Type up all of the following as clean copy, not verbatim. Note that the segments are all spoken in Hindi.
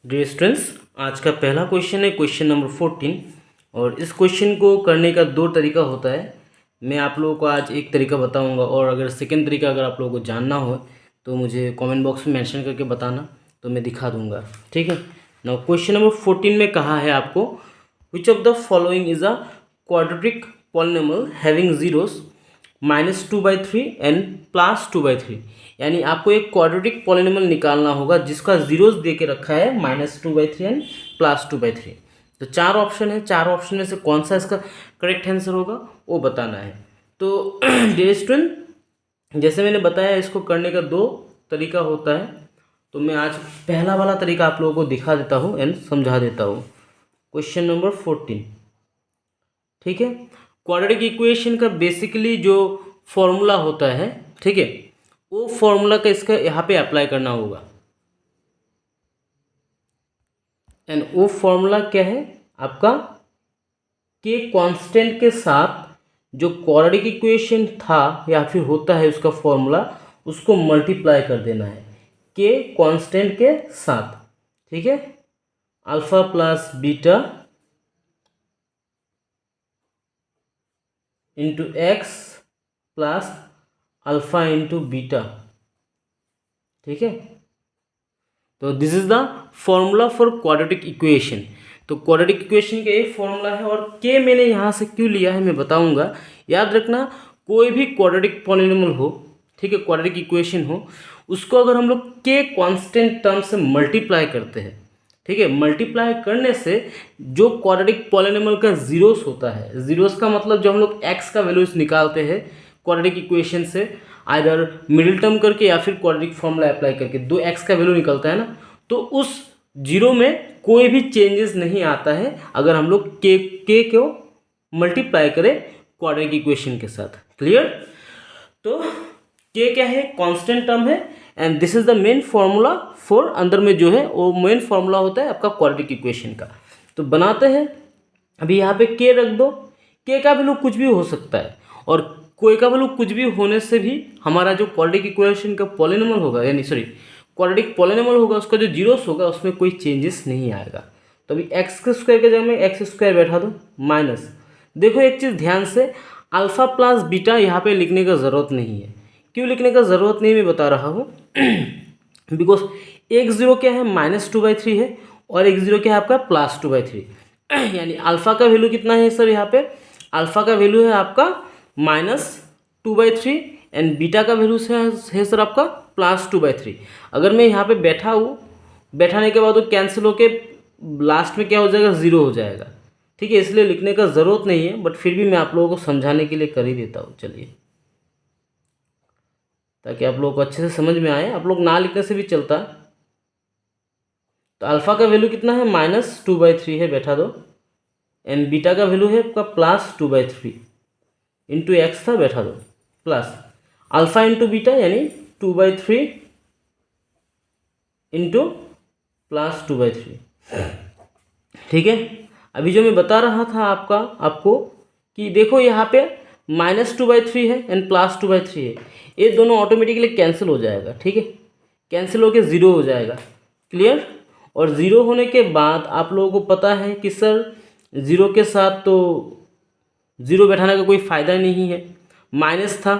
डियर स्टूडेंट्स, आज का पहला क्वेश्चन है क्वेश्चन नंबर 14। और इस क्वेश्चन को करने का दो तरीका होता है। मैं आप लोगों को आज एक तरीका बताऊंगा, और अगर सेकंड तरीका अगर आप लोगों को जानना हो तो मुझे कमेंट बॉक्स में मेंशन करके बताना, तो मैं दिखा दूंगा। ठीक है ना। क्वेश्चन नंबर 14 में कहा है आपको, which of the following is a quadratic polynomial having zeros -2/3 and +2/3। यानी आपको एक क्वाड्रेटिक पॉलिनोमियल निकालना होगा जिसका जीरोस दे के रखा है -2/3 एंड +2/3। तो चार ऑप्शन है, चार ऑप्शन में से कौन सा इसका करेक्ट आंसर होगा वो बताना है। तो डियर स्टूडेंट, जैसे मैंने बताया इसको करने का दो तरीका होता है। तो मैं आज पहला वाला तरीका आप लोगों को दिखा देता हूँ एंड समझा देता हूँ। क्वेश्चन नंबर 14, ठीक है। क्वाड्रेटिक इक्वेशन का बेसिकली जो फॉर्मूला होता है, ठीक है, वो फॉर्मूला का इसका यहाँ पे अप्लाई करना होगा। एंड वो फॉर्मूला क्या है आपका, के कांस्टेंट के साथ जो क्वाड्रेटिक इक्वेशन था या फिर होता है उसका फॉर्मूला, उसको मल्टीप्लाई कर देना है के कांस्टेंट के साथ। ठीक है, alpha plus beta into x plus alpha into beta. ठीक है, तो this is the formula for quadratic equation. तो क्वाड्रेटिक इक्वेशन का ये फॉर्मूला है, और के मैंने यहाँ से क्यों लिया है मैं बताऊंगा। याद रखना, कोई भी क्वाड्रेटिक पॉलिनोमियल हो, ठीक है, क्वाड्रेटिक इक्वेशन हो, उसको अगर हम लोग के कांस्टेंट टर्म से मल्टीप्लाई करते हैं, ठीक है, मल्टीप्लाई करने से जो क्वाड्रेटिक पॉलिनोमियल का जीरोस होता है, जीरोस का मतलब जो हम लोग एक्स का वैल्यूज निकालते हैं क्वाड्रेटिक इक्वेशन से, आइदर मिडिल टर्म करके या फिर क्वाड्रेटिक फॉर्मूला अप्लाई करके, दो एक्स का वैल्यू निकलता है ना, तो उस जीरो में कोई भी चेंजेस नहीं आता है अगर हम लोग के को मल्टीप्लाई करें क्वाड्रेटिक इक्वेशन के साथ। क्लियर। तो के क्या है, कांस्टेंट टर्म है, and this is the main formula for, अंदर में जो है वो मेन फॉर्मूला होता है आपका क्वाड्रेटिक इक्वेशन का। तो बनाते हैं। अभी यहाँ पे के रख दो, के का वैल्यू कुछ भी हो सकता है, और कोई का वैल्यू कुछ भी होने से भी हमारा जो क्वाड्रेटिक इक्वेशन का पॉलिनोमियल होगा, यानी सॉरी क्वाड्रेटिक पॉलिनोमियल होगा, उसका जो जीरोस होगा उसमें कोई चेंजेस नहीं आएगा। तो अभी एक्स के स्क्वायर के जगह में एक्स स्क्वायर बैठा दो माइनस। देखो एक चीज़ ध्यान से, अल्फा प्लस बीटा यहाँ पे लिखने का ज़रूरत नहीं है। क्यों लिखने का ज़रूरत नहीं मैं बता रहा हूँ बिकॉज एक जीरो क्या है -2/3 है, और एक जीरो क्या है आपका +2/3। यानी अल्फा का वैल्यू कितना है सर, यहाँ पे अल्फा का वैल्यू है आपका -2/3 एंड बीटा का वैल्यू है सर आपका +2/3। अगर मैं यहाँ पे बैठा हूँ, बैठाने के बाद वो कैंसिल होके लास्ट में क्या हो जाएगा, ज़ीरो हो जाएगा। ठीक है, इसलिए लिखने का ज़रूरत नहीं है, बट फिर भी मैं आप लोगों को समझाने के लिए कर ही देता हूँ। चलिए, ताकि आप लोगों को अच्छे से समझ में आए, आप लोग ना लिखने से भी चलता। तो अल्फ़ा का वैल्यू कितना है -2/3 है, बैठा दो, एंड बीटा का वैल्यू है आपका +2/3 इंटू एक्स था, बैठा दो, प्लस अल्फ़ा इंटू बीटा यानी 2/3 इंटू +2/3। ठीक है, अभी जो मैं बता रहा था आपको कि देखो यहाँ पे -2/3 है एंड +2/3 है, ये दोनों ऑटोमेटिकली कैंसिल हो जाएगा। ठीक है, कैंसिल होके ज़ीरो हो जाएगा। क्लियर। और ज़ीरो होने के बाद आप लोगों को पता है कि सर ज़ीरो के साथ तो ज़ीरो बैठाने का कोई फ़ायदा नहीं है, माइनस था,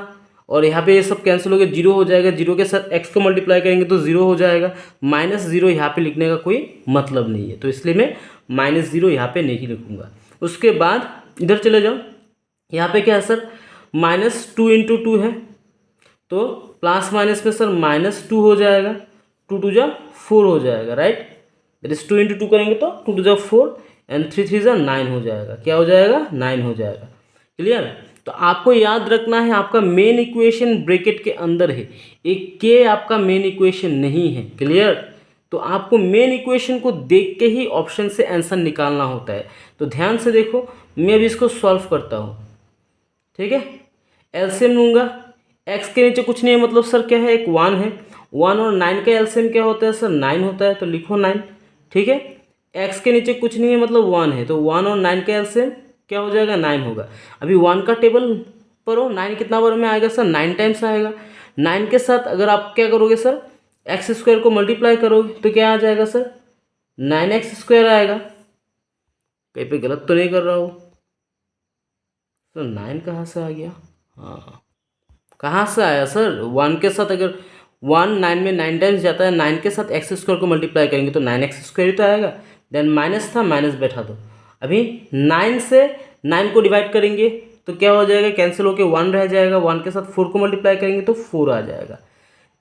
और यहाँ पे ये सब कैंसिल होकर जीरो हो जाएगा। जीरो के साथ एक्स को मल्टीप्लाई करेंगे तो ज़ीरो हो जाएगा, -0 यहाँ पे लिखने का कोई मतलब नहीं है, तो इसलिए मैं -0 यहाँ पे नहीं लिखूँगा। उसके बाद इधर चले जाओ, यहाँ पे क्या है सर, -2 इंटू 2 है, तो प्लस माइनस में सर -2 हो जाएगा, 2 2 जा 4 हो जाएगा, राइट। दैट इज 2 इंटू 2 करेंगे तो 2 2 जा 4 एंड 3 3 जा 9 हो जाएगा। क्या हो जाएगा, 9 हो जाएगा। क्लियर। तो आपको याद रखना है, आपका मेन इक्वेशन ब्रैकेट के अंदर है, एक के आपका मेन इक्वेशन नहीं है। क्लियर। तो आपको मेन इक्वेशन को देख के ही ऑप्शन से आंसर निकालना होता है। तो ध्यान से देखो, मैं अभी इसको सॉल्व करता हूँ। ठीक है, एलसीएम लूँगा, एक्स के नीचे कुछ नहीं है, मतलब सर क्या है, एक 1 है, 1 और 9 का एलसीएम क्या होता है सर, 9 होता है, तो लिखो 9। ठीक है, एक्स के नीचे कुछ नहीं है मतलब 1 है, तो 1 और 9 का एलसीएम क्या हो जाएगा, 9 होगा। अभी 1 का टेबल पर हो, 9 कितना बार में आएगा सर, 9 टाइम्स आएगा। 9 के साथ अगर आप क्या करोगे सर, एक्स स्क्वायर को मल्टीप्लाई करोगे तो क्या आ जाएगा सर, 9x² आएगा। कहीं पे गलत तो नहीं कर रहा हूँ? तो 9 कहाँ से आ गया? हाँ, कहाँ से आया सर? 1 के साथ अगर 1 9 में 9 टाइम्स जाता है, 9 के साथ x² को मल्टीप्लाई करेंगे तो 9x² ही तो आएगा। देन माइनस था, माइनस बैठा दो। अभी 9 से 9 को डिवाइड करेंगे तो क्या हो जाएगा? कैंसिल होके 1 रह जाएगा। 1 के साथ 4 को मल्टीप्लाई करेंगे तो 4 आ जाएगा।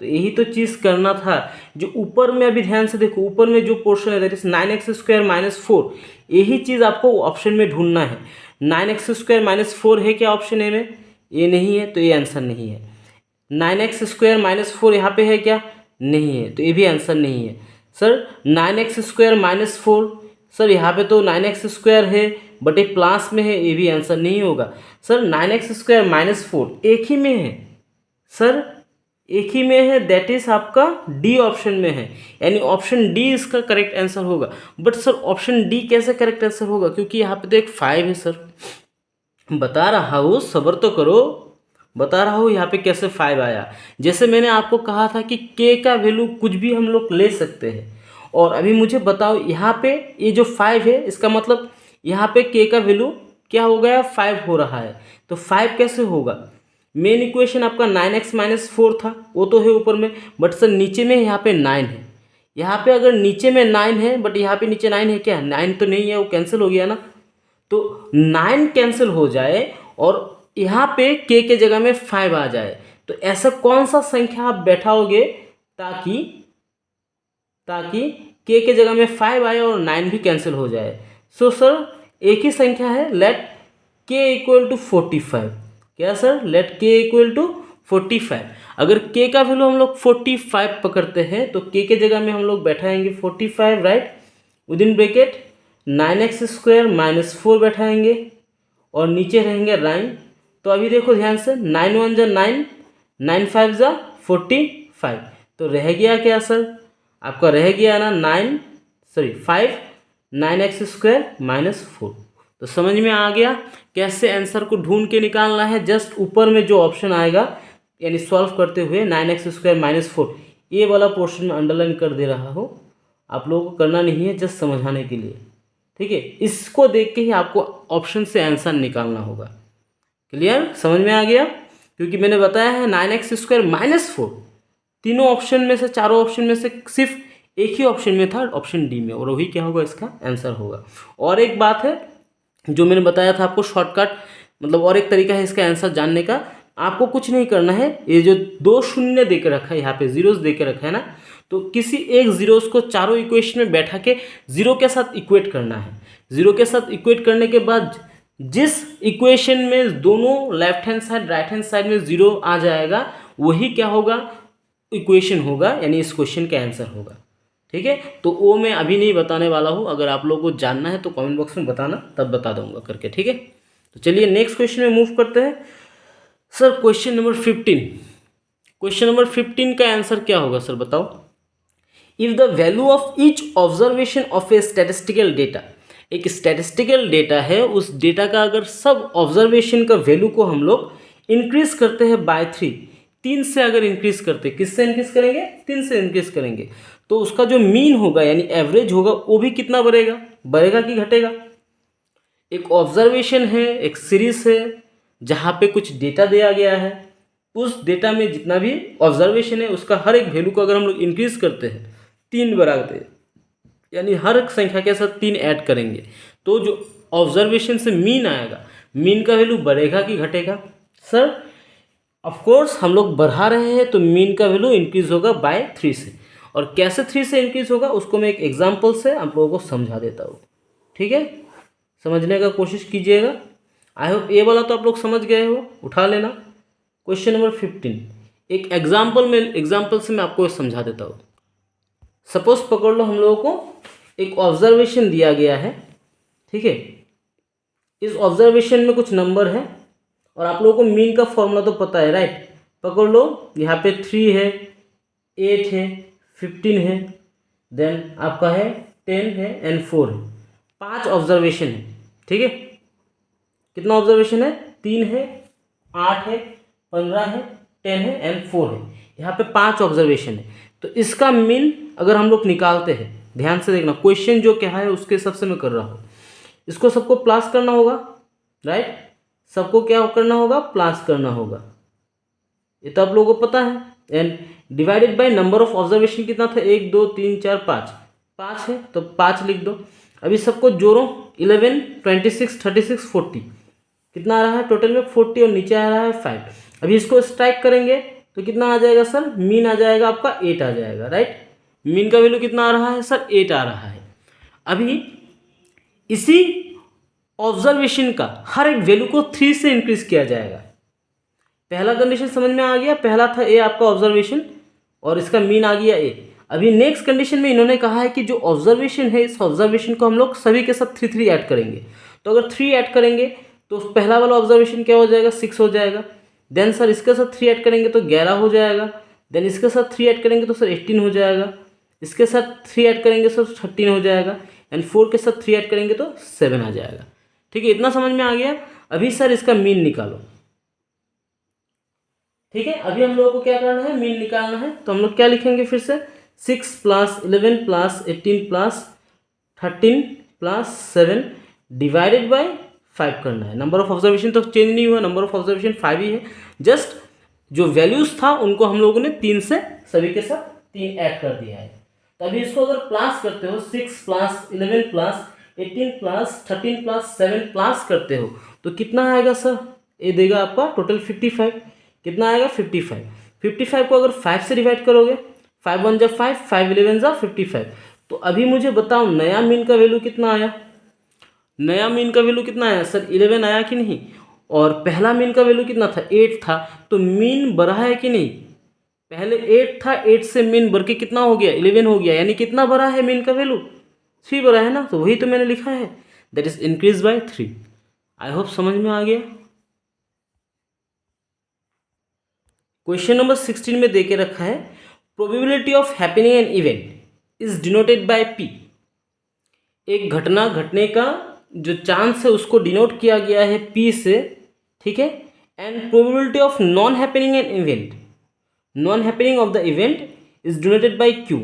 तो यही तो चीज़ करना था। जो ऊपर में अभी ध्यान से देखो, ऊपर में जो पोर्शन है दैट इज 9x² - 4, यही चीज़ आपको ऑप्शन में ढूंढना है। 9x² - 4 है क्या ऑप्शन ए में? ये नहीं है, तो ये आंसर नहीं है। 9x² - 4 यहाँ पे है क्या? नहीं है, तो ये भी आंसर नहीं है। सर 9x² - 4, सर यहाँ पे तो 9x² है बट एक प्लस में है, ये भी आंसर नहीं होगा। सर 9x² - 4 एक ही में है, सर एक ही में है, दैट इज आपका डी ऑप्शन में है, यानी ऑप्शन डी इसका करेक्ट आंसर होगा। बट सर ऑप्शन डी कैसे करेक्ट आंसर होगा? क्योंकि यहाँ पे तो एक 5 है सर। बता रहा हूँ, सब्र तो करो, बता रहा हूँ यहाँ पे कैसे 5 आया। जैसे मैंने आपको कहा था कि के का वैल्यू कुछ भी हम लोग ले सकते हैं। और अभी मुझे बताओ यहाँ पे ये जो 5 है, इसका मतलब यहाँ पे के का वैल्यू क्या हो गया? 5 हो रहा है। तो 5 कैसे होगा? मेन इक्वेशन आपका 9x - 4 था, वो तो है ऊपर में, बट सर नीचे में यहाँ पे 9 है। यहाँ पे अगर नीचे में 9 है बट यहाँ पे नीचे 9 है क्या? 9 तो नहीं है, वो कैंसिल हो गया ना। तो 9 कैंसिल हो जाए और यहाँ पे के जगह में 5 आ जाए, तो ऐसा कौन सा संख्या आप बैठाओगे ताकि ताकि के जगह में 5 आए और 9 भी कैंसिल हो जाए? सो सर एक ही संख्या है, लेट के = 45। क्या सर? लेट के = 45। अगर के का वैल्यू हम लोग 45 पकड़ते हैं तो के जगह में हम लोग बैठाएंगे 45, राइट। विदिन ब्रैकेट 9x² - 4 बैठाएंगे और नीचे रहेंगे 9। तो अभी देखो ध्यान से, 9 1 जा 9, 9 5 जा 45। तो रह गया क्या सर? आपका रह गया ना 5 9x² - 4। तो समझ में आ गया कैसे आंसर को ढूंढ के निकालना है। जस्ट ऊपर में जो ऑप्शन आएगा, यानी सॉल्व करते हुए 9x² - 4, ये वाला पोर्शन में अंडरलाइन कर दे रहा हो। आप लोगों को करना नहीं है, जस्ट समझाने के लिए, ठीक है। इसको देख के ही आपको ऑप्शन से आंसर निकालना होगा। क्लियर? समझ में आ गया? क्योंकि मैंने बताया है 9x² - 4 तीनों ऑप्शन में से, चारों ऑप्शन में से सिर्फ एक ही ऑप्शन में था, ऑप्शन डी में, और वही क्या होगा? इसका आंसर होगा। और एक बात है जो मैंने बताया था आपको, शॉर्टकट, मतलब और एक तरीका है इसका आंसर जानने का। आपको कुछ नहीं करना है, ये जो 2 शून्य दे के रखा है, यहाँ पे जीरोस दे के रखा है ना, तो किसी एक जीरोस को चारों इक्वेशन में बैठा के जीरो के साथ इक्वेट करना है। जीरो के साथ इक्वेट करने के बाद जिस इक्वेशन में दोनों left hand side right hand side में जीरो आ जाएगा, वही क्या होगा? इक्वेशन होगा, यानी इस क्वेश्चन का आंसर होगा। ठीक है, तो वो मैं अभी नहीं बताने वाला हूँ। अगर आप लोगों को जानना है तो कमेंट बॉक्स में बताना, तब बता दूंगा करके। ठीक है, तो चलिए नेक्स्ट क्वेश्चन में मूव करते हैं। Sir question number 15, question number 15 का आंसर क्या होगा सर बताओ? If the value of each observation of A statistical data, एक स्टैटिस्टिकल डेटा है, उस डेटा का अगर सब ऑब्जर्वेशन का वैल्यू को हम लोग इंक्रीज करते हैं बाय 3, 3 से अगर इंक्रीज करते हैं, किससे इंक्रीज करेंगे? 3 से इंक्रीज करेंगे, तो उसका जो मीन होगा यानी एवरेज होगा, वो भी कितना बढ़ेगा? बढ़ेगा कि घटेगा? एक ऑब्जर्वेशन है, एक सीरीज है जहाँ पे कुछ डेटा दिया गया है, उस डेटा में जितना भी ऑब्जर्वेशन है उसका हर एक वैल्यू को अगर हम लोग इंक्रीज करते हैं 3 बढ़ाते हैं, यानी हर एक संख्या के साथ 3 ऐड करेंगे, तो जो ऑब्जर्वेशन से मीन आएगा, मीन का वैल्यू बढ़ेगा कि घटेगा? सर ऑफ कोर्स हम लोग बढ़ा रहे हैं, तो मीन का वैल्यू इंक्रीज होगा बाय 3 से। और कैसे 3 से इंक्रीज होगा उसको मैं एक एग्जांपल से आप लोगों को समझा देता हूँ। ठीक है, समझने का कोशिश कीजिएगा। आई होप ये वाला तो आप लोग समझ गए हो, उठा लेना। क्वेश्चन नंबर 15 एक एग्जाम्पल से मैं आपको समझा देता हूँ। सपोज पकड़ लो, हम लोगों को एक ऑब्जर्वेशन दिया गया है, ठीक है। इस ऑब्जर्वेशन में कुछ नंबर है और आप लोगों को मीन का फॉर्मूला तो पता है, राइट। पकड़ लो, यहाँ पे 3 है, 8 है, 15 है, देन आपका है 10 है एंड 4 है। 5 ऑब्जर्वेशन है, ठीक है। कितना ऑब्जर्वेशन है? 3 है, 8 है, 15 है, 10 है एंड 4 है। यहाँ पे 5 ऑब्जर्वेशन है, तो इसका मीन अगर हम लोग निकालते हैं ध्यान से देखना, क्वेश्चन जो क्या है उसके हिसाब से मैं कर रहा हूँ। इसको सबको प्लस करना होगा, राइट, सबको क्या करना होगा, प्लस करना होगा, ये तो आप लोगों को पता है। And divided by number of observation कितना था, 1 2 3 4 5, 5 है तो 5 लिख दो। अभी सबको जोड़ो, 11 26 36 40, कितना आ रहा है टोटल में 40 और नीचे आ रहा है 5। अभी इसको स्ट्राइक करेंगे तो कितना आ जाएगा सर, मीन आ जाएगा आपका 8 आ जाएगा, राइट। मीन का वैल्यू कितना आ रहा है सर, 8 आ रहा है। अभी इसी ऑब्जर्वेशन का हर एक वैल्यू को 3 से इंक्रीज किया जाएगा। पहला कंडीशन समझ में आ गया, पहला था ए आपका ऑब्जर्वेशन और इसका मीन आ गया ए। अभी नेक्स्ट कंडीशन में इन्होंने कहा है कि जो ऑब्जर्वेशन है इस ऑब्जर्वेशन को हम लोग सभी के साथ 3 3 ऐड करेंगे। तो अगर 3 ऐड करेंगे तो पहला वाला ऑब्जर्वेशन क्या हो जाएगा, 6 हो जाएगा। देन सर इसके साथ 3 ऐड करेंगे तो 11 हो जाएगा। देन इसके साथ 3 ऐड करेंगे तो सर 18 हो जाएगा। इसके साथ 3 ऐड करेंगे सर 13 हो जाएगा। एंड 4 के साथ 3 ऐड करेंगे तो 7 आ जाएगा। ठीक है, इतना समझ में आ गया। अभी सर इसका मीन निकालो। ठीक है, अभी हम लोगों को क्या करना है, मीन निकालना है। तो हम लोग क्या लिखेंगे फिर से, 6 + 11 + 18 + 13 + 7 डिवाइडेड बाय 5 करना है। नंबर ऑफ ऑब्जर्वेशन तो चेंज नहीं हुआ, नंबर ऑफ ऑब्जर्वेशन 5 ही है। जस्ट जो वैल्यूज था उनको हम लोगों ने 3 से सभी के साथ 3 ऐड कर दिया है। तो अभी इसको अगर प्लस करते हो, 6 + 11 + 18 + 13 + 7 प्लस करते हो तो कितना आएगा सर, ये देगा आपका टोटल 55। कितना आएगा, 55। 55 को अगर 5 से डिवाइड करोगे, 5 1 जा 5, 5 11 जा 55। तो अभी मुझे बताओ नया मीन का वैल्यू कितना आया। नया मीन का वैल्यू कितना आया सर, 11 आया कि नहीं। और पहला मीन का वैल्यू कितना था, 8 था। तो मीन बढ़ा है कि नहीं, पहले 8 था, 8 से मीन बढ़ के कितना हो गया, 11 हो गया। यानी कितना बढ़ा है मीन का वैल्यू, 3 बढ़ा है ना। तो वही तो मैंने लिखा है, that is increase by 3। I hope समझ में आ गया। क्वेश्चन नंबर 16 में देके रखा है, probability of happening an event is denoted by P. एक घटना घटने का जो चांस है उसको डिनोट किया गया है पी से, ठीक है। And probability of non happening an event, non happening of the event is denoted by Q.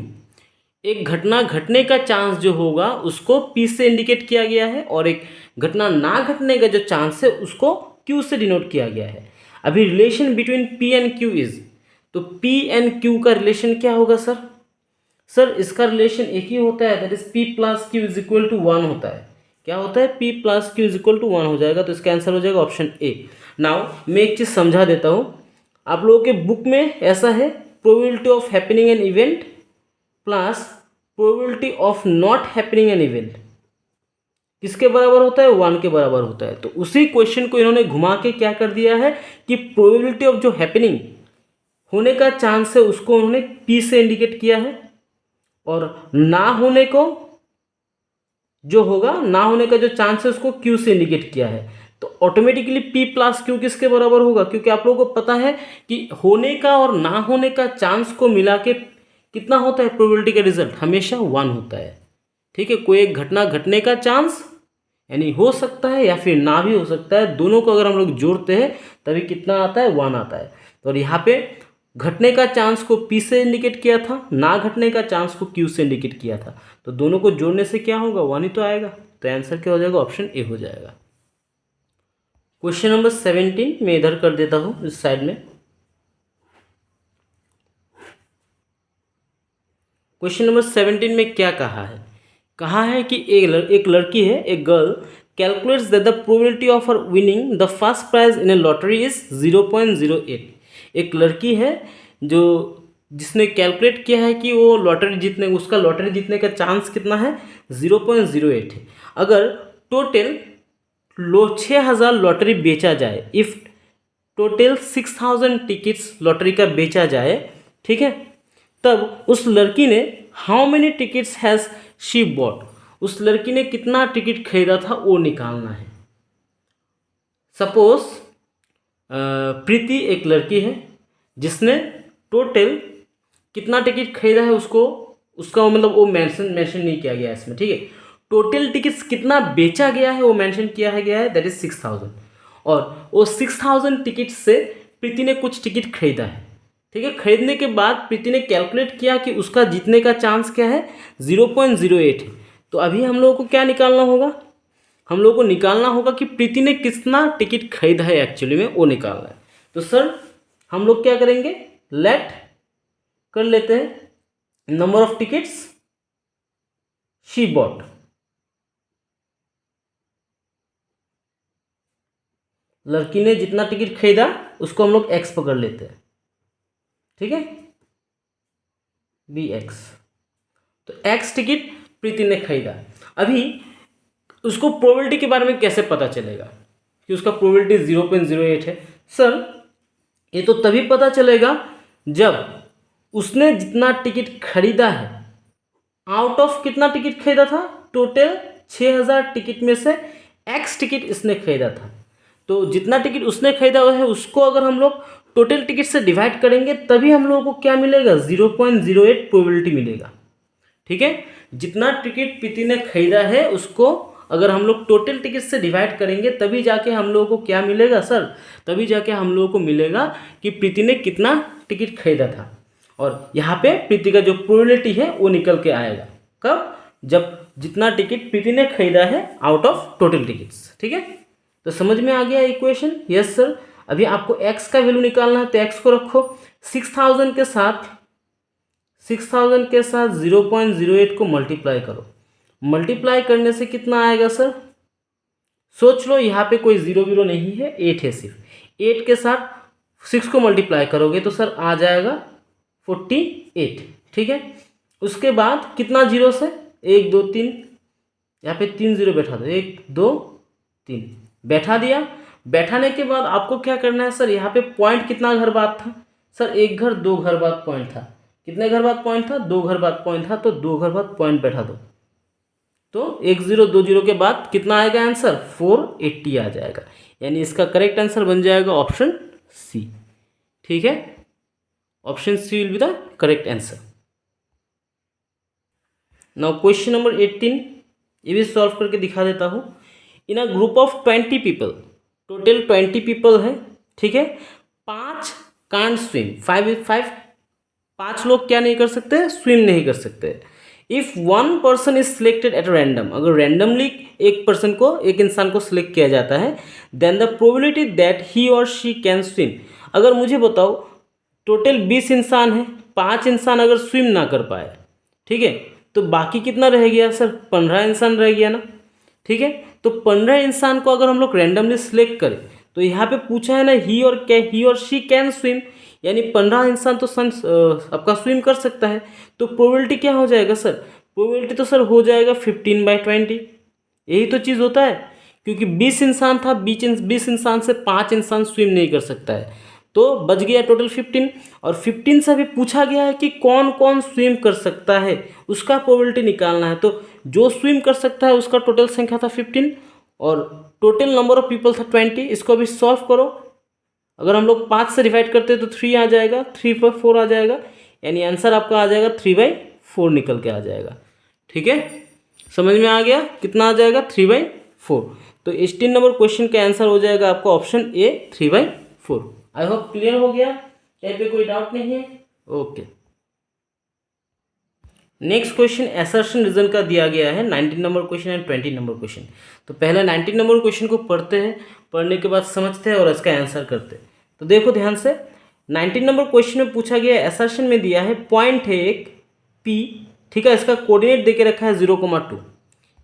एक घटना घटने का चांस जो होगा उसको पी से इंडिकेट किया गया है और एक घटना ना घटने का जो चांस है उसको क्यू से डिनोट किया गया है। अभी relation between P and Q is, तो पी एंड क्यू का रिलेशन क्या होगा सर, सर इसका रिलेशन एक ही होता है, दैट इज पी + क्यू = 1 होता है। क्या होता है, पी + क्यू = 1 हो जाएगा। तो इसका आंसर हो जाएगा ऑप्शन ए। नाउ मैं एक चीज़ समझा देता हूँ, आप लोगों के बुक में ऐसा है, probability of happening an event plus probability of not happening an event किसके बराबर होता है, 1 के बराबर होता है। तो उसी क्वेश्चन को इन्होंने घुमा के क्या कर दिया है कि प्रोबेबिलिटी ऑफ जो हैपनिंग होने का चांस है उसको उन्होंने पी से इंडिकेट किया है और ना होने को जो होगा, ना होने का जो चांस है उसको क्यू से इंडिकेट किया है। तो ऑटोमेटिकली पी + क्यू किसके बराबर होगा, क्योंकि आप लोगों को पता है कि होने का और ना होने का चांस को मिला के कितना होता है, प्रोबेबिलिटी का रिजल्ट हमेशा 1 होता है। ठीक है, कोई एक घटना घटने का चांस यानी हो सकता है या फिर ना भी हो सकता है, दोनों को अगर हम लोग जोड़ते हैं तभी कितना आता है, 1 आता है। तो यहाँ पे घटने का चांस को पी से इंडिकेट किया था, ना घटने का चांस को क्यू से इंडिकेट किया था। तो दोनों को जोड़ने से क्या होगा, 1 ही तो आएगा। तो आंसर क्या हो जाएगा, ऑप्शन ए हो जाएगा। क्वेश्चन नंबर 17 मैं इधर कर देता हूँ इस साइड में। क्वेश्चन नंबर 17 में क्या कहा है कि एक लड़की है, एक girl calculates that the probability of her winning the first prize in a lottery is 0.08। एक लड़की है जो जिसने कैलकुलेट किया है कि वो उसका लॉटरी जीतने का चांस कितना है, 0.08 है। अगर टोटल 6000 लॉटरी बेचा जाए, इफ टोटल 6000 टिकट्स लॉटरी का बेचा जाए, ठीक है, तब उस लड़की ने how many tickets has she bought, उस लड़की ने कितना टिकट खरीदा था वो निकालना है। सपोज प्रीति एक लड़की है जिसने टोटल कितना टिकट खरीदा है उसका मतलब वो मेंशन नहीं किया गया है इसमें, ठीक है। टोटल टिकट्स कितना बेचा गया है वो मेंशन किया गया है, दैट इज 6000। और वो 6000 टिकट से प्रीति ने कुछ टिकट खरीदा है, ठीक है। खरीदने के बाद प्रीति ने कैलकुलेट किया कि उसका जीतने का चांस क्या है, 0.08 है। तो अभी हम लोगों को क्या निकालना होगा, हम लोगों को निकालना होगा कि प्रीति ने कितना टिकट खरीदा है एक्चुअली में, वो निकालना है। तो सर हम लोग क्या करेंगे, लेट कर लेते हैं number of tickets she bought, लड़की ने जितना टिकट खरीदा उसको हम लोग एक्स पकड़ लेते हैं, ठीक है, बी एक्स। तो एक्स टिकट प्रीति ने खरीदा। अभी उसको प्रोबेबिलिटी के बारे में कैसे पता चलेगा कि उसका प्रोबेबिलिटी 0.08 है। सर ये तो तभी पता चलेगा जब उसने जितना टिकट खरीदा है, आउट ऑफ कितना टिकट खरीदा था, टोटल 6000 टिकट में से एक्स टिकट इसने खरीदा था। तो जितना टिकट उसने खरीदा हुआ है उसको अगर हम लोग टोटल टिकट से डिवाइड करेंगे तभी हम लोगों को क्या मिलेगा, 0.08 प्रोबेबिलिटी मिलेगा, ठीक है। जितना टिकट प्रीति ने खरीदा है उसको अगर हम लोग टोटल टिकट से डिवाइड करेंगे तभी जाके हम लोगों को क्या मिलेगा सर, तभी जाके हम लोगों को मिलेगा कि प्रीति ने कितना टिकट खरीदा था। और यहाँ पे प्रीति का जो प्रोबेबिलिटी है वो निकल के आएगा कब, जब जितना टिकट प्रीति ने खरीदा है आउट ऑफ टोटल टिकट्स, ठीक है। तो समझ में आ गया इक्वेशन, यस सर। अभी आपको x का वैल्यू निकालना है तो x को रखो 6000 के साथ, 6000 के साथ 0.08 को मल्टीप्लाई करो। मल्टीप्लाई करने से कितना आएगा सर, सोच लो, यहाँ पे कोई जीरो वीरो नहीं है, 8 है सिर्फ। 8 के साथ 6 को मल्टीप्लाई करोगे तो सर आ जाएगा 48, ठीक है। उसके बाद कितना जीरो से, 1 2 3, यहाँ पे 3 जीरो बैठा दो, 1 2 3 बैठा दिया। बैठाने के बाद आपको क्या करना है सर, यहाँ पे पॉइंट कितना घर बाद था सर, 1 घर 2 घर बाद पॉइंट था। कितने घर बाद पॉइंट था, 2 घर बाद पॉइंट था, तो 2 घर बाद पॉइंट बैठा दो। तो 1 0 2 0 के बाद कितना आएगा आंसर, 480 आ जाएगा। यानी इसका करेक्ट आंसर बन जाएगा ऑप्शन सी, ठीक है। Option C will be the correct answer. Now question number 18, ये भी सॉल्व करके दिखा देता हूँ। In a group of 20 people, total 20 people है, ठीक है। 5 कांट स्विम, 5 लोग क्या नहीं कर सकते, स्विम नहीं कर सकते। If one person is selected at random, अगर रैंडमली एक पर्सन को, एक इंसान को सिलेक्ट किया जाता है, then the probability that he और शी कैन स्विम। अगर मुझे बताओ टोटल 20 इंसान है, 5 इंसान अगर स्विम ना कर पाए, ठीक है, तो बाकी कितना रह गया सर, 15 इंसान रह गया ना, ठीक है। तो 15 इंसान को अगर हम लोग रैंडमली सिलेक्ट करें तो यहाँ पे पूछा है ना ही और शी कैन स्विम, यानी 15 इंसान तो आपका स्विम कर सकता है। तो प्रोबेबिलिटी क्या हो जाएगा सर, प्रोबेबिलिटी तो सर हो जाएगा 15/20। यही तो चीज़ होता है, क्योंकि 20 इंसान था, 20 इंसान से 5 इंसान स्विम नहीं कर सकता है, तो बच गया टोटल 15। और 15 से भी पूछा गया है कि कौन कौन स्विम कर सकता है, उसका प्रोबेबिलिटी निकालना है। तो जो स्विम कर सकता है उसका टोटल संख्या था 15 और टोटल नंबर ऑफ पीपल था 20। इसको अभी सॉल्व करो, अगर हम लोग 5 से डिवाइड करते हैं तो 3 आ जाएगा, 3/4 आ जाएगा, यानी आंसर आपका आ जाएगा 3/4 निकल के आ जाएगा, ठीक है। समझ में आ गया, कितना आ जाएगा, 3/4। तो 18 नंबर क्वेश्चन का आंसर हो जाएगा आपका option A, 3/4। I hope clear हो गया, यहाँ पे कोई डाउट नहीं है, okay. Next question assertion reason का दिया गया है, 19 number question and 20 number question. तो पहले 19 नंबर क्वेश्चन को पढ़ते हैं, पढ़ने के बाद समझते हैं और इसका आंसर करते हैं। तो देखो ध्यान से, 19 नंबर क्वेश्चन में पूछा गया है, असर्शन में दिया है पॉइंट है एक P, ठीक है, इसका कोऑर्डिनेट देके रखा है 0,2।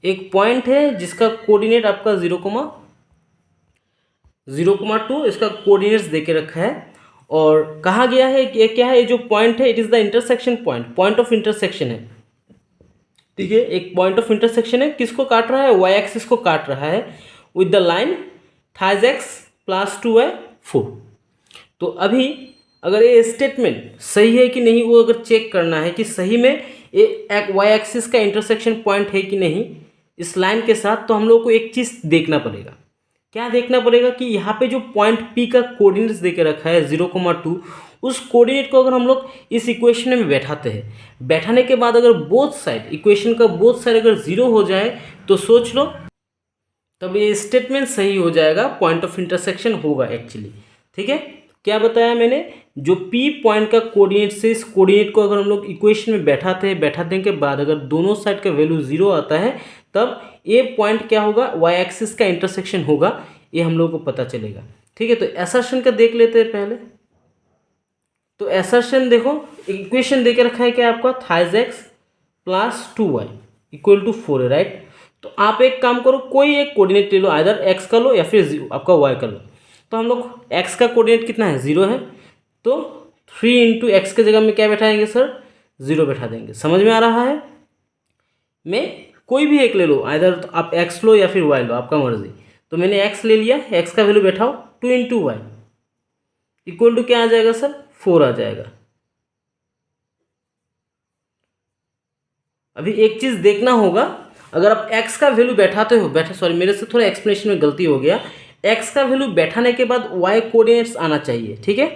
एक पॉइंट है जिसका कोऑर्डिनेट आपका 0,2 इसका कोऑर्डिनेट्स देके रखा है, और कहा गया है कि ये क्या है, ये जो पॉइंट है it is the intersection point, point of intersection है, ठीक है। एक पॉइंट ऑफ इंटरसेक्शन है, किसको काट रहा है, वाई एक्सिस को काट रहा है with the line thighs x plus 2y4। तो अभी अगर ये स्टेटमेंट सही है कि नहीं वो अगर चेक करना है कि सही में ये वाई एक्सिस का इंटरसेक्शन पॉइंट है कि नहीं इस लाइन के साथ, तो हम लोग को एक चीज़ देखना पड़ेगा। क्या देखना पड़ेगा कि यहाँ पे जो पॉइंट P का कोऑर्डिनेट्स देके रखा है 0,2, उस कोऑर्डिनेट को अगर हम लोग इस इक्वेशन में बैठाते हैं, बैठाने के बाद अगर बोथ साइड, इक्वेशन का बोथ साइड अगर 0 हो जाए तो सोच लो तब ये स्टेटमेंट सही हो जाएगा, पॉइंट ऑफ इंटरसेक्शन होगा एक्चुअली, ठीक है। क्या बताया मैंने जो पी पॉइंट का कोऑर्डिनेट से इस कोऑर्डिनेट को अगर हम लोग इक्वेशन में बैठाने के बाद अगर दोनों साइड का वैल्यू 0 आता है, तब ए पॉइंट क्या होगा, वाई एक्सिस का इंटरसेक्शन होगा, ये हम लोग को पता चलेगा। ठीक है, तो असर्शन का देख लेते हैं पहले। तो असर्शन देखो, इक्वेशन देके रखा है क्या आपका, thrice x plus 2y equal to 4 है, राइट। तो आप एक काम करो, कोई एक कोऑर्डिनेट ले लो, आइदर एक्स का लो या फिर आपका वाई का लो। तो हम लोग एक्स का कोऑर्डिनेट कितना है, 0 है, तो 3 इंटू एक्स के जगह में क्या बैठाएंगे सर, 0 बैठा देंगे। समझ में आ रहा है। मैं कोई भी एक ले लो, आइदर तो आप एक्स लो या फिर वाई लो, आपका मर्जी। तो मैंने एक्स ले लिया, एक्स का वैल्यू बैठाओ, 2 इंटू वाई इक्वल टू क्या आ जाएगा सर, 4 आ जाएगा। अभी एक चीज़ देखना होगा, अगर आप x का वैल्यू बैठाते हो, सॉरी मेरे से थोड़ा एक्सप्लेनेशन में गलती हो गया, x का वैल्यू बैठाने के बाद y कोऑर्डिनेट्स आना चाहिए। ठीक है,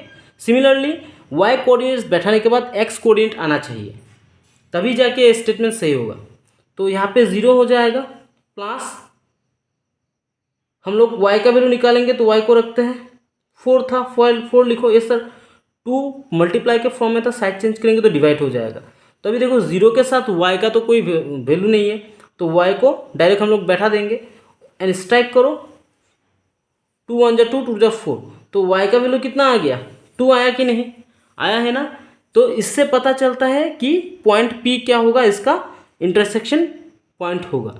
सिमिलरली y कोऑर्डिनेट्स बैठाने के बाद x कोऑर्डिनेट आना चाहिए, तभी जाके स्टेटमेंट सही होगा। तो यहाँ पे 0 हो जाएगा, प्लस हम लोग y का वैल्यू निकालेंगे तो y को रखते हैं, 4 था, 4 लिखो। ये सर 2 मल्टीप्लाई के फॉर्म में था, साइड चेंज करेंगे तो डिवाइड हो जाएगा। तो अभी देखो 0 के साथ y का तो कोई वैल्यू नहीं है, तो y को डायरेक्ट हम लोग बैठा देंगे एंड स्ट्राइक करो, 2 1 जा 2 2 जा 4, तो y का वैल्यू कितना आ गया, 2 आया कि नहीं, आया है ना। तो इससे पता चलता है कि पॉइंट P क्या होगा, इसका इंटरसेक्शन पॉइंट होगा।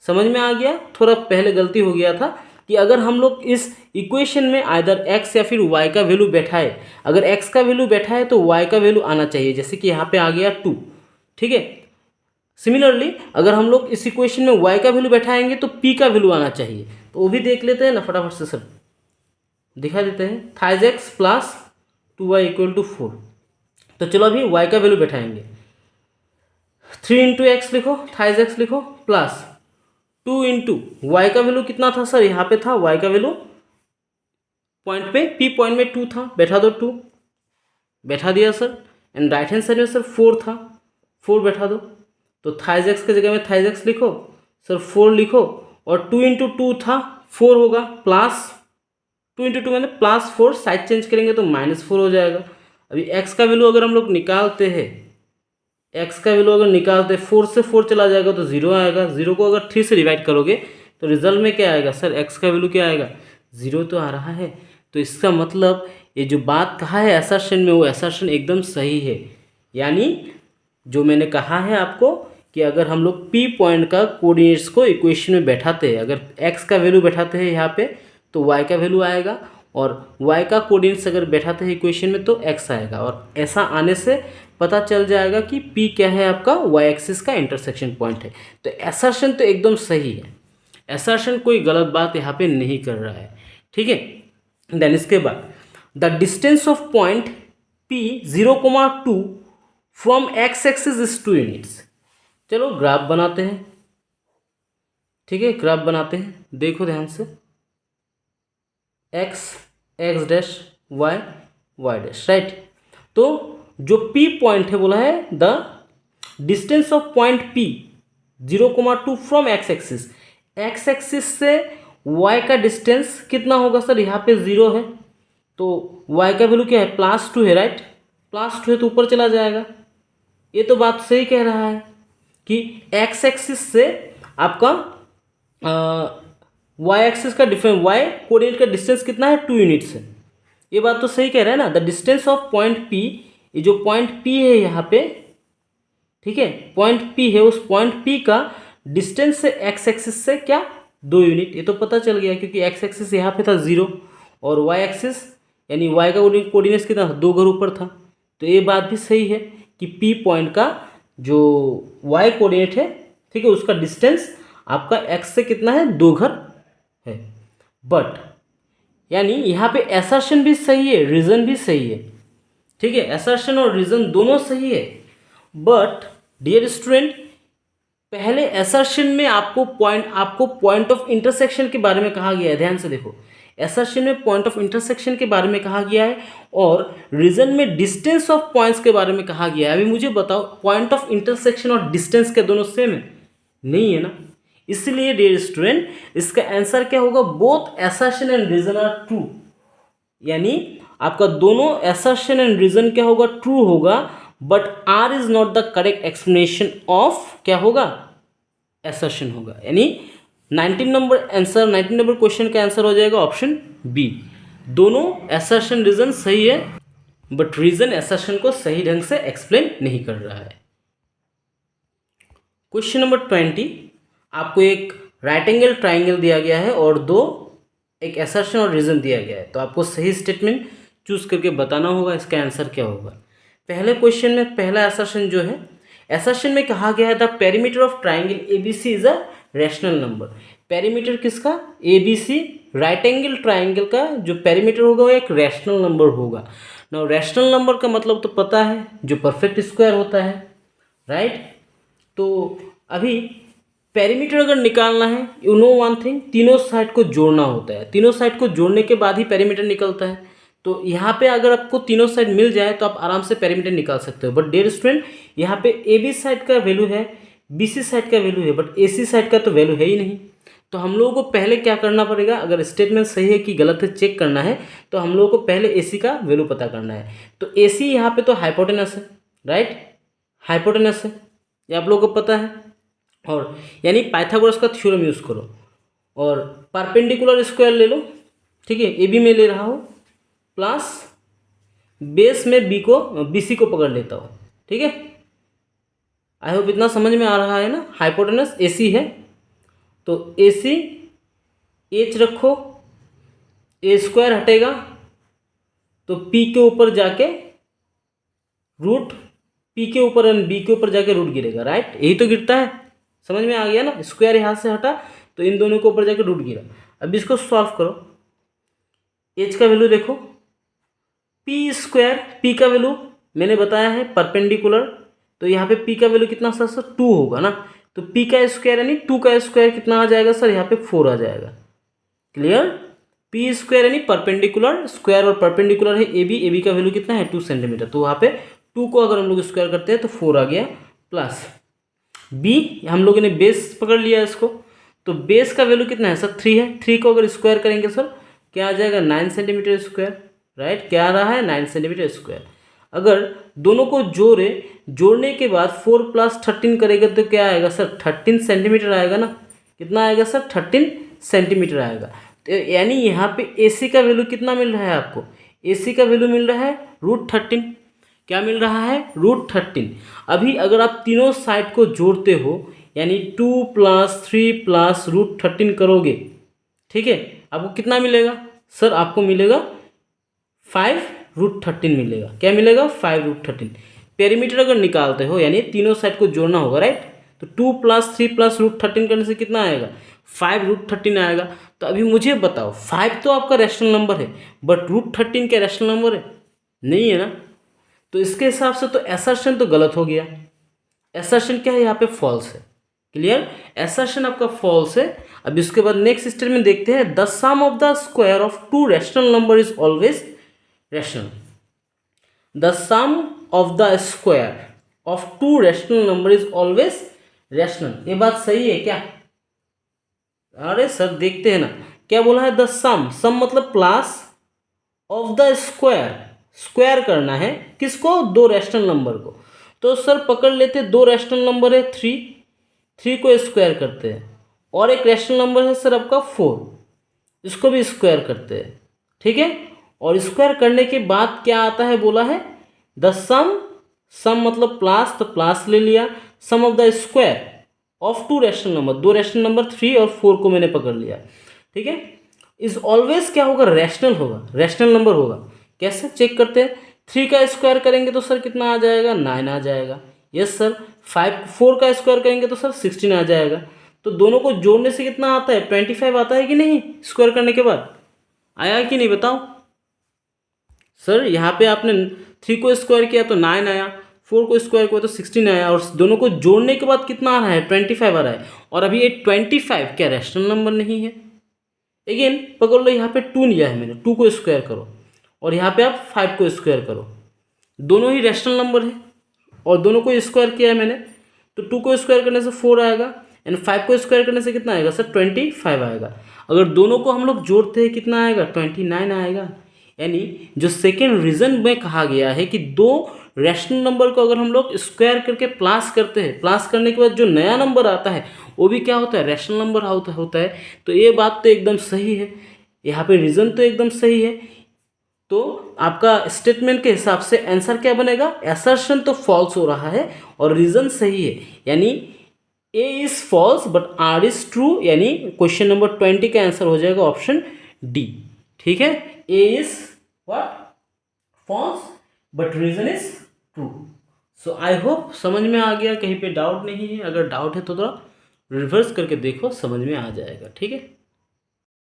समझ में आ गया। थोड़ा पहले गलती हो गया था कि अगर हम लोग इस इक्वेशन में आइदर x या फिर y का वैल्यू बैठाए, अगर x का वैल्यू बैठाए तो y का वैल्यू आना चाहिए, जैसे कि यहाँ पे आ गया 2। ठीक है, सिमिलरली अगर हम लोग इस इक्वेशन में y का वैल्यू बैठाएंगे तो p का वैल्यू आना चाहिए। तो वो भी देख लेते हैं ना, फटाफट से सर दिखा देते हैं। Thrice x plus 2y equal to 4। तो चलो अभी y का वैल्यू बैठाएंगे, 3 इंटू एक्स लिखो, थाइज एक्स लिखो, प्लस 2 इंटू वाई का वैल्यू कितना था सर, यहाँ पे था y का वैल्यू पॉइंट पे, p पॉइंट में 2 था, बैठा दो, 2 बैठा दिया सर। एंड राइट हैंड साइड में सर 4 था, 4 बैठा दो। तो थाइज एक्स के जगह में थाइज एक्स लिखो सर, 4 लिखो, और 2 इंटू 2 था, 4 होगा, प्लस 2 इंटू 2 मैंने प्लस 4, साइड चेंज करेंगे तो -4 हो जाएगा। अभी x का वैल्यू अगर हम लोग निकालते हैं, x का वैल्यू अगर निकालते हैं, 4 से 4 चला जाएगा तो 0 आएगा। 0 को अगर 3 से डिवाइड करोगे तो रिजल्ट में क्या आएगा सर, x का वैल्यू क्या आएगा, 0 तो आ रहा है। तो इसका मतलब ये जो बात कहा है असर्शन में, वो असर्शन एकदम सही है। यानी जो मैंने कहा है आपको कि अगर हम लोग P पॉइंट का कोऑर्डिनेट्स को इक्वेशन में बैठाते हैं, अगर x का वैल्यू बैठाते हैं यहाँ पे तो y का वैल्यू आएगा, और y का कोऑर्डिनेट्स अगर बैठाते हैं इक्वेशन में तो x आएगा। और ऐसा आने से पता चल जाएगा कि P क्या है, आपका y एक्सिस का इंटरसेक्शन पॉइंट है। तो असर्शन तो एकदम सही है, असर्शन कोई गलत बात यहाँ पे नहीं कर रहा है। ठीक है, देन इसके बाद the distance of point P 0,2 from x axis is 2 units. चलो ग्राफ बनाते हैं। ठीक है, ग्राफ बनाते हैं, देखो ध्यान से, x x dash y y dash, right. तो जो P पॉइंट है बोला है the distance of point P 0,2 from x axis, x axis से y का डिस्टेंस कितना होगा सर, यहाँ पे 0 है तो y का वैल्यू क्या है, +2 है, राइट। +2 है तो ऊपर चला जाएगा। ये तो बात सही कह रहा है कि x एक्सिस से आपका y एक्सिस का डिफरेंस, y कोऑर्डिनेट का डिस्टेंस कितना है, 2 यूनिट्स है। ये बात तो सही कह रहा है ना। The distance of point P, ये जो पॉइंट P है यहाँ पे, ठीक है, पॉइंट P है, उस पॉइंट P का डिस्टेंस से x एक्सिस से क्या, 2 यूनिट। ये तो पता चल गया क्योंकि x एक्सिस यहाँ पे था 0 और y एक्सिस यानी y का कोऑर्डिनेट्स कितना था, 2 घर ऊपर था। तो ये बात भी सही है कि P पॉइंट का जो y कोऑर्डिनेट है, ठीक है, उसका डिस्टेंस आपका x से कितना है, 2 घर है। बट यानी यहाँ पे असर्शन भी सही है, रीज़न भी सही है। ठीक है, असर्शन और रीज़न दोनों सही है। बट डियर स्टूडेंट, पहले असर्शन में आपको पॉइंट ऑफ इंटरसेक्शन के बारे में कहा गया है, ध्यान से देखो। असर्शन में पॉइंट ऑफ इंटरसेक्शन के बारे में कहा गया है और रीजन में डिस्टेंस ऑफ पॉइंट्स के बारे में कहा गया है। अभी मुझे बताओ, पॉइंट ऑफ इंटरसेक्शन और डिस्टेंस के दोनों सेम है? नहीं है ना। इसलिए डियर स्टूडेंट, इसका आंसर क्या होगा, both assertion and reason are true. यानी आपका दोनों assertion एंड रीजन क्या होगा, ट्रू होगा, but R is not the correct explanation of क्या होगा, assertion होगा। यानी 19 नंबर आंसर, 19 नंबर क्वेश्चन का आंसर हो जाएगा ऑप्शन बी। दोनों assertion रीजन सही है, बट रीजन assertion को सही ढंग से एक्सप्लेन नहीं कर रहा है। क्वेश्चन नंबर 20, आपको एक राइट एंगल ट्राइंगल दिया गया है और दो एक assertion और रीजन दिया गया है, तो आपको सही स्टेटमेंट चूज करके बताना होगा इसका आंसर क्या होगा। पहले क्वेश्चन में पहला assertion जो है, assertion में कहा गया है the perimeter of triangle ABC is a rational number. Perimeter किसका, एबीसी राइट एंगल ट्राइंगल का जो पेरीमीटर होगा वो एक रैशनल नंबर होगा। नाउ रैशनल नंबर का मतलब तो पता है, जो परफेक्ट स्क्वायर होता है, राइट। तो अभी पेरीमीटर अगर निकालना है, यू नो वन थिंग, तीनों साइड को जोड़ना होता है, तीनों साइड को जोड़ने के बाद ही पेरीमीटर निकलता है। तो यहाँ पे अगर आपको तीनों साइड मिल जाए तो आप आराम से पेरीमीटर निकाल सकते हो। बट डियर स्टूडेंट, यहाँ पे ए बी साइड का वैल्यू है, बी सी साइड का वैल्यू है, बट ए सी साइड का तो वैल्यू है ही नहीं। तो हम लोगों को पहले क्या करना पड़ेगा, अगर स्टेटमेंट सही है कि गलत है चेक करना है, तो हम लोगों को पहले ए सी का वैल्यू पता करना है। तो ए सी यहाँ पे तो हाइपोटेनस है, राइट, हाइपोटेनस है, ये आप लोगों को पता है। और यानी पाइथागोरस का थ्योरम यूज़ करो और परपेंडिकुलर स्क्वायर ले लो, ठीक है, ए बी में ले रहा हो, प्लस बेस में बी को बी सी को पकड़ लेता हो, ठीक है। आई होप इतना समझ में आ रहा है ना। हाइपोटेनस ए सी है, तो ए सी एच रखो, ए स्क्वायर हटेगा तो पी के ऊपर जाके रूट, पी के ऊपर एंड बी के ऊपर जाके रूट गिरेगा, राइट, यही तो गिरता है, समझ में आ गया ना। स्क्वायर यहाँ से हटा तो इन दोनों के ऊपर जाके रूट गिरा। अब इसको सॉल्व करो, एच का वैल्यू देखो, पी स्क्वायर, पी का वैल्यू मैंने बताया है परपेंडिकुलर, तो यहाँ पे पी का वैल्यू कितना सर 2 होगा ना। तो पी का स्क्वायर यानी 2 का स्क्वायर कितना आ जाएगा सर, यहाँ पे 4 आ जाएगा। क्लियर, पी स्क्वायर यानी परपेंडिकुलर, स्क्वायर और परपेंडिकुलर है ए बी का वैल्यू कितना है 2 सेंटीमीटर, तो वहाँ पे 2 को अगर हम लोग स्क्वायर करते हैं तो 4 आ गया, प्लस बी हम लोगों ने बेस पकड़ लिया इसको, तो बेस का वैल्यू कितना है सर 3 है, 3 को अगर स्क्वायर करेंगे सर क्या आ जाएगा 9 सेंटीमीटर स्क्वायर, राइट, क्या आ रहा है 9 सेंटीमीटर स्क्वायर। अगर दोनों को जोड़ने के बाद 4 + 13 करेगा तो क्या आएगा सर 13 सेंटीमीटर आएगा ना, कितना आएगा सर 13 सेंटीमीटर आएगा। तो यानी यहाँ पे ए सी का वैल्यू कितना मिल रहा है आपको, ए सी का वैल्यू मिल रहा है √13, क्या मिल रहा है √13। अभी अगर आप तीनों साइड को जोड़ते हो यानी 2 + 3 + √13 करोगे, ठीक है, आपको कितना मिलेगा सर, आपको मिलेगा 5√13 मिलेगा, क्या मिलेगा 5√13। पेरीमीटर अगर निकालते हो यानी तीनों साइड को जोड़ना होगा, राइट, तो 2 + 3 + √13 करने से कितना आएगा 5√13 आएगा। तो अभी मुझे बताओ 5 तो आपका रैशनल नंबर है, बट √13 क्या रैशनल नंबर है, नहीं है ना। तो इसके हिसाब से तो असर्शन तो गलत हो गया, असर्शन क्या है यहाँ पे फॉल्स है। क्लियर, असर्शन आपका फॉल्स है। अब इसके बाद नेक्स्ट स्टेटमेंट देखते हैं, the sum of the square of 2 rational number is always rational. The sum of the square of 2 rational number is always rational, ये बात सही है क्या? अरे सर देखते हैं ना, क्या बोला है, द सम मतलब plus of the square, square करना है किसको, 2 रैशनल नंबर को। तो सर पकड़ लेते 2 रैशनल नंबर है 3 को स्क्वायर करते हैं, और एक रैशनल नंबर है सर आपका 4, इसको भी स्क्वायर करते हैं, ठीक है। और स्क्वायर करने के बाद क्या आता है, बोला है द सम मतलब प्लस, तो प्लस ले लिया, sum of the square of 2 rational number, 2 rational number 3 और 4 को मैंने पकड़ लिया, ठीक है। इज ऑलवेज क्या होगा, रैशनल होगा, रैशनल नंबर होगा। कैसे चेक करते हैं, 3 का स्क्वायर करेंगे तो सर कितना आ जाएगा 9 आ जाएगा, यस सर। 4 का स्क्वायर करेंगे तो सर 16 आ जाएगा। तो दोनों को जोड़ने से कितना आता है 25 आता है कि नहीं, स्क्वायर करने के बाद आया कि नहीं बताओ सर। यहाँ पे आपने 3 को स्क्वायर किया तो 9 आया, 4 को स्क्वायर किया तो 16 आया, और दोनों को जोड़ने के बाद कितना आ रहा है 25 आ रहा है। और अभी ये 25 क्या रैशनल नंबर नहीं है। अगेन पकड़ लो, यहाँ पे 2 लिया है मैंने, 2 को स्क्वायर करो, और यहाँ पे आप 5 को स्क्वायर करो, दोनों ही रैशनल नंबर है और दोनों को स्क्वायर किया है मैंने। तो 2 को स्क्वायर करने से 4 आएगा, एंड 5 को स्क्वायर करने से कितना आएगा सर 25 आएगा। अगर दोनों को हम लोग जोड़ते हैं कितना आएगा 29 आएगा। यानी जो सेकेंड रीजन में कहा गया है कि दो रैशनल नंबर को अगर हम लोग स्क्वायर करके प्लस करते हैं, प्लस करने के बाद जो नया नंबर आता है वो भी क्या होता है, रैशनल नंबर होता है। तो ये बात तो एकदम सही है, यहाँ पे रीजन तो एकदम सही है। तो आपका स्टेटमेंट के हिसाब से आंसर क्या बनेगा, असर्शन तो फॉल्स हो रहा है और रीजन सही है, यानी A is false but R is true, यानी क्वेश्चन नंबर 20 का आंसर हो जाएगा ऑप्शन डी। ठीक है, A is what, false but reason is true. So I hope समझ में आ गया, कहीं पे डाउट नहीं है, अगर डाउट है तो थोड़ा रिवर्स करके देखो, समझ में आ जाएगा। ठीक है।